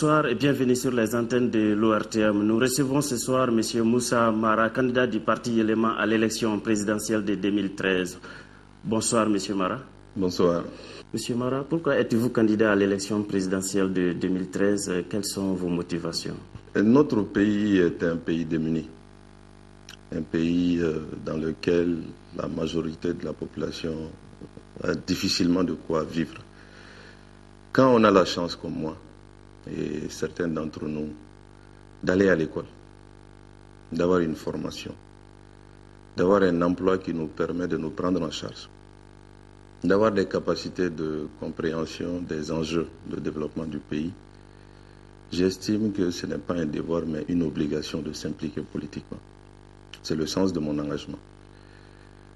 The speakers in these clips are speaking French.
Bonsoir et bienvenue sur les antennes de l'ORTM. Nous recevons ce soir M. Moussa Mara, candidat du parti Élément à l'élection présidentielle de 2013. Bonsoir M. Mara. Bonsoir. M. Mara, pourquoi êtes-vous candidat à l'élection présidentielle de 2013? Quelles sont vos motivations? Notre pays est un pays démuni. Un pays dans lequel la majorité de la population a difficilement de quoi vivre. Quand on a la chance comme moi, et certains d'entre nous, d'aller à l'école, d'avoir une formation, d'avoir un emploi qui nous permet de nous prendre en charge, d'avoir des capacités de compréhension des enjeux de développement du pays, j'estime que ce n'est pas un devoir mais une obligation de s'impliquer politiquement. C'est le sens de mon engagement.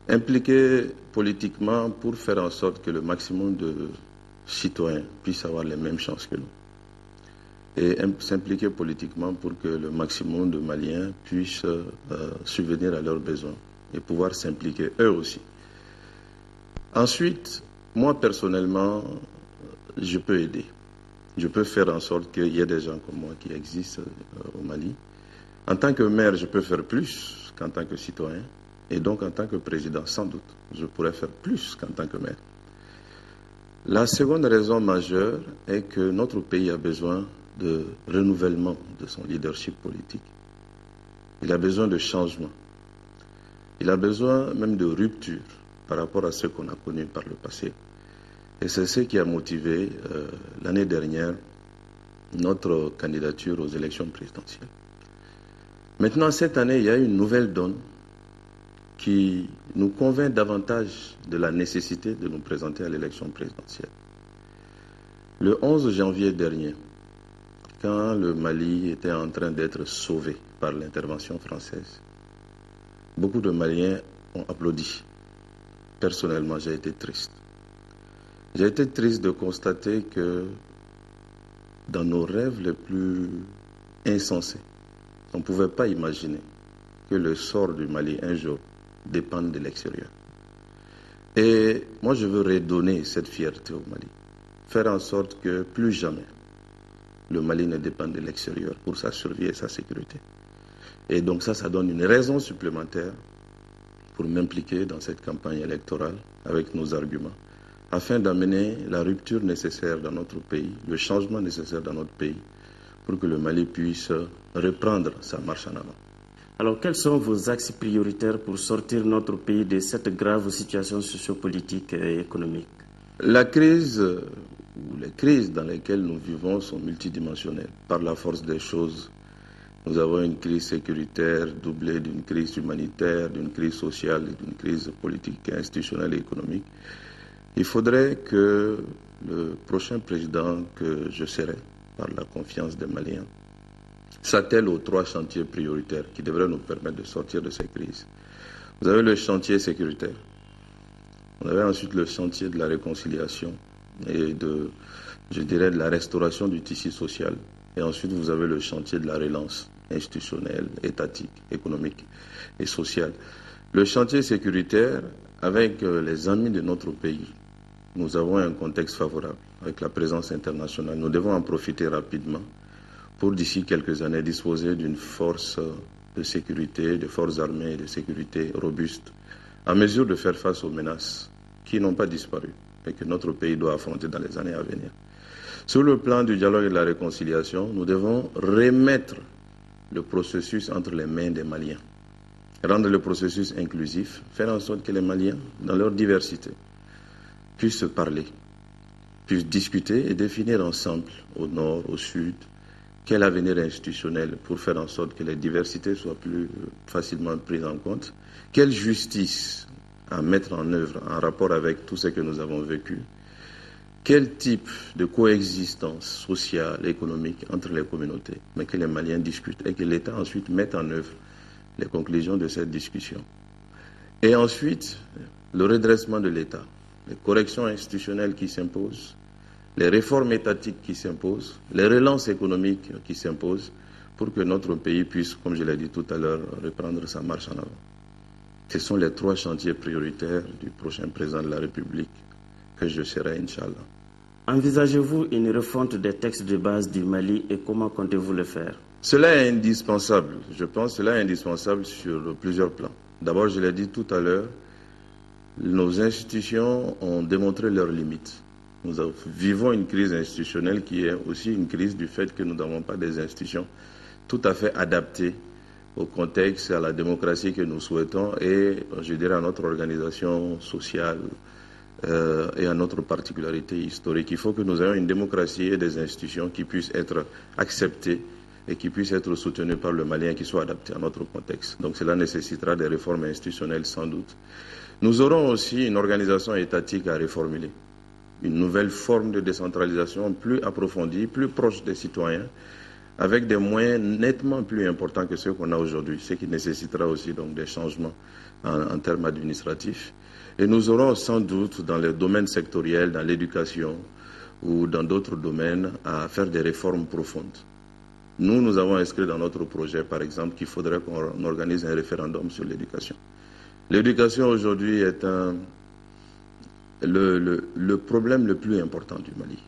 Impliquer politiquement pour faire en sorte que le maximum de citoyens puissent avoir les mêmes chances que nous. Et s'impliquer politiquement pour que le maximum de Maliens puissent subvenir à leurs besoins et pouvoir s'impliquer eux aussi. Ensuite, moi personnellement, je peux aider. Je peux faire en sorte qu'il y ait des gens comme moi qui existent au Mali. En tant que maire, je peux faire plus qu'en tant que citoyen. Et donc, en tant que président, sans doute, je pourrais faire plus qu'en tant que maire. La seconde raison majeure est que notre pays a besoin de renouvellement de son leadership politique. Il a besoin de changement. Il a besoin même de rupture par rapport à ce qu'on a connu par le passé. Et c'est ce qui a motivé l'année dernière notre candidature aux élections présidentielles. Maintenant, cette année, il y a une nouvelle donne qui nous convainc davantage de la nécessité de nous présenter à l'élection présidentielle. Le 11 janvier dernier, quand le Mali était en train d'être sauvé par l'intervention française, beaucoup de Maliens ont applaudi. Personnellement, j'ai été triste. J'ai été triste de constater que dans nos rêves les plus insensés, on ne pouvait pas imaginer que le sort du Mali un jour dépende de l'extérieur. Et moi, je veux redonner cette fierté au Mali. Faire en sorte que plus jamais le Mali ne dépend de l'extérieur pour sa survie et sa sécurité. Et donc ça donne une raison supplémentaire pour m'impliquer dans cette campagne électorale avec nos arguments, afin d'amener la rupture nécessaire dans notre pays, le changement nécessaire dans notre pays, pour que le Mali puisse reprendre sa marche en avant. Alors, quels sont vos axes prioritaires pour sortir notre pays de cette grave situation sociopolitique et économique? La crise, ou les crises dans lesquelles nous vivons sont multidimensionnelles. Par la force des choses, nous avons une crise sécuritaire doublée d'une crise humanitaire, d'une crise sociale et d'une crise politique, institutionnelle et économique. Il faudrait que le prochain président que je serai, par la confiance des Maliens, s'attelle aux 3 chantiers prioritaires qui devraient nous permettre de sortir de ces crises. Vous avez le chantier sécuritaire. Vous avez ensuite le chantier de la réconciliation et de la restauration du tissu social. Et ensuite, vous avez le chantier de la relance institutionnelle, étatique, économique et sociale. Le chantier sécuritaire, avec les amis de notre pays, nous avons un contexte favorable avec la présence internationale. Nous devons en profiter rapidement pour d'ici quelques années disposer d'une force de sécurité, de forces armées et de sécurité robustes, en mesure de faire face aux menaces qui n'ont pas disparu et que notre pays doit affronter dans les années à venir. Sur le plan du dialogue et de la réconciliation, nous devons remettre le processus entre les mains des Maliens, rendre le processus inclusif, faire en sorte que les Maliens, dans leur diversité, puissent se parler, puissent discuter et définir ensemble, au nord, au sud, quel avenir institutionnel pour faire en sorte que les diversités soient plus facilement prises en compte, quelle justice à mettre en œuvre en rapport avec tout ce que nous avons vécu, quel type de coexistence sociale et économique entre les communautés, mais que les Maliens discutent et que l'État ensuite mette en œuvre les conclusions de cette discussion. Et ensuite, le redressement de l'État, les corrections institutionnelles qui s'imposent, les réformes étatiques qui s'imposent, les relances économiques qui s'imposent pour que notre pays puisse, comme je l'ai dit tout à l'heure, reprendre sa marche en avant. Ce sont les 3 chantiers prioritaires du prochain président de la République que je serai, Inch'Allah. Envisagez-vous une refonte des textes de base du Mali et comment comptez-vous le faire? Cela est indispensable. Je pense que cela est indispensable sur plusieurs plans. D'abord, je l'ai dit tout à l'heure, nos institutions ont démontré leurs limites. Nous vivons une crise institutionnelle qui est aussi une crise du fait que nous n'avons pas des institutions tout à fait adaptées au contexte, à la démocratie que nous souhaitons et, je dirais, à notre organisation sociale et à notre particularité historique. Il faut que nous ayons une démocratie et des institutions qui puissent être acceptées et qui puissent être soutenues par le Malien, qui soient adaptées à notre contexte. Donc cela nécessitera des réformes institutionnelles sans doute. Nous aurons aussi une organisation étatique à réformuler, une nouvelle forme de décentralisation plus approfondie, plus proche des citoyens, avec des moyens nettement plus importants que ceux qu'on a aujourd'hui, ce qui nécessitera aussi donc des changements en termes administratifs. Et nous aurons sans doute dans les domaines sectoriels, dans l'éducation ou dans d'autres domaines, à faire des réformes profondes. Nous avons inscrit dans notre projet, par exemple, qu'il faudrait qu'on organise un référendum sur l'éducation. L'éducation aujourd'hui est le problème le plus important du Mali,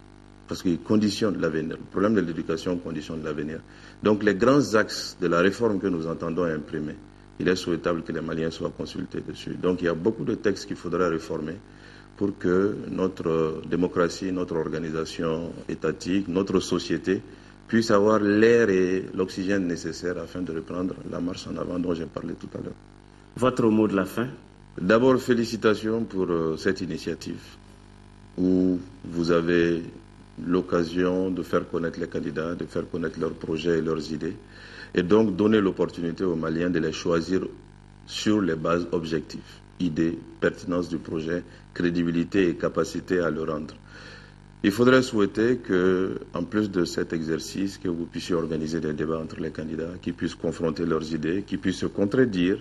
parce qu'il conditionne l'avenir. Le problème de l'éducation conditionne l'avenir. Donc les grands axes de la réforme que nous entendons imprimer, il est souhaitable que les Maliens soient consultés dessus. Donc il y a beaucoup de textes qu'il faudra réformer pour que notre démocratie, notre organisation étatique, notre société puisse avoir l'air et l'oxygène nécessaires afin de reprendre la marche en avant dont j'ai parlé tout à l'heure. Votre mot de la fin? D'abord, félicitations pour cette initiative où vous avez l'occasion de faire connaître les candidats, de faire connaître leurs projets et leurs idées, et donc donner l'opportunité aux Maliens de les choisir sur les bases objectives, idées, pertinence du projet, crédibilité et capacité à le rendre. Il faudrait souhaiter que, en plus de cet exercice, que vous puissiez organiser des débats entre les candidats, qui puissent confronter leurs idées, qui puissent se contredire,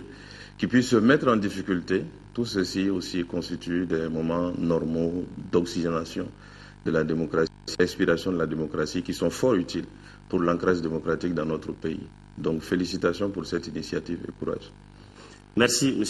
qui puissent se mettre en difficulté. Tout ceci aussi constitue des moments normaux d'oxygénation de la démocratie, d'inspiration de la démocratie, qui sont fort utiles pour l'ancrage démocratique dans notre pays. Donc félicitations pour cette initiative et courage. Merci, M.